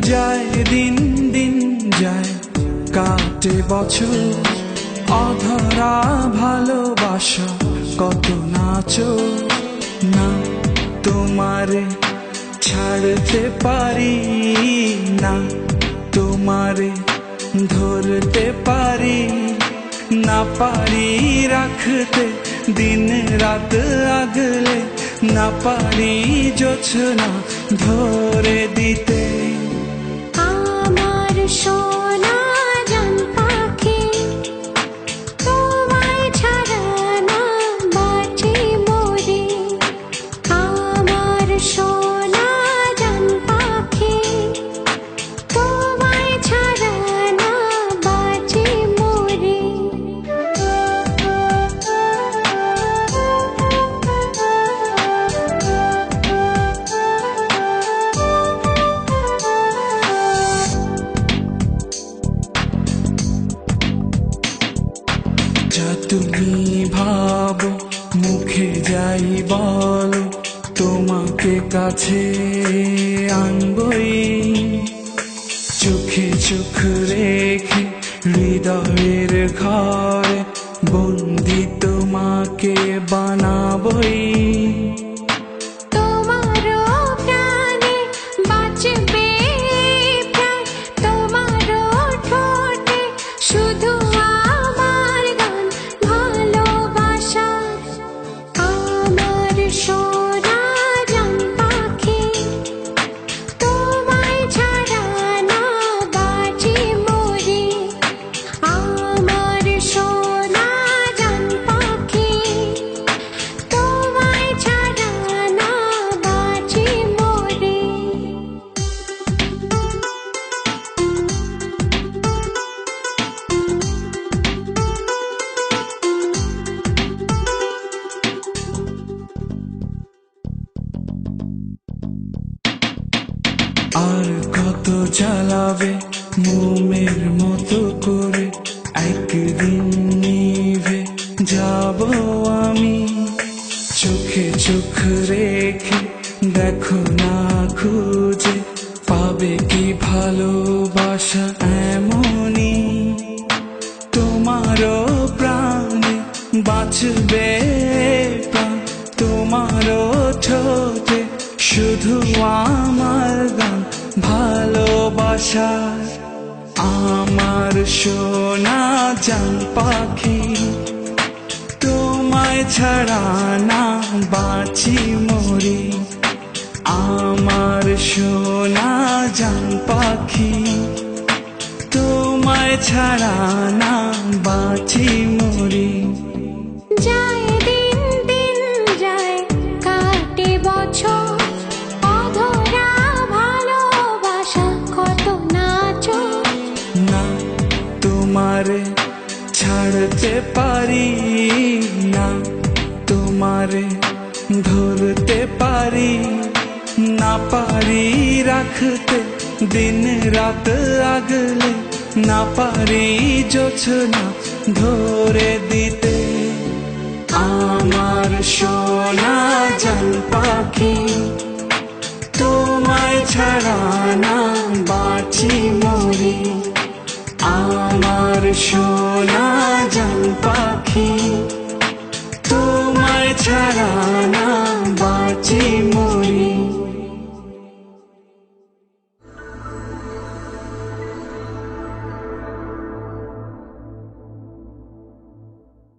যায় দিন দিন যায় কাটে বছর, অধরা ভালোবাসা কত নাচো না, তোমারে ছাড়তে পারি না, তোমারে ধরতে পারি না, পারি রাখতে দিন রাত আগলে, না পারি জোছনা ধরে দিতে। আমার সোনা জান পাখি, তোমায় ছাড়া না বাঁচি মরি। আমার সোনা জান পাখি, তোমায় ছাড়া না বাঁচি মরি। যা তুমি ভাবো মুখে যাই বলো, তোমাকে কাছে আনবই। চোখে চোখ রেখে হৃদয়ের ঘরে বন্দি তোমাকে বানাবই। তোমারও প্রাণে বাঁচবে প্রায়, তোমারও ঠোঁটে শুধু আমার গান ভালোবাসার। আমার সোনা জান পাখি, তোমায় ছাড়া না বাঁচি মরি। আমার সোনা জান পাখি, তোমায় ছাড়া না বাঁচি মরি। আর কত জ্বালাবে মোমের মতো করে, একদিন নিভে যাব আমি। চোখে চোখ রেখে দেখো না খুঁজে, পাবে কি ভালোবাসা এমনই। তোমারও প্রাণে বাঁচবে প্রাণ, তোমারও ঠোঁটে শুধু আমার গান ভালোবাসার। আমার সোনা জান পাখি, তোমায় ছাড়া না বাঁচি মরি। আমার সোনা জান পাখি, তোমায় ছাড়া না বাঁচি মরি। যায় দিন দিন যায় কাটে বছর, অধরা ভালোবাসা কত নাচো না, তোমারে ছাড়তে পারি না, তোমারে ধরতে পারি না, পারি রাখতে দিন রাত আগলে, না পারি জোছনা ধরে দিতে। আমার সোনা জান পাখি, তোমায় ছাড়া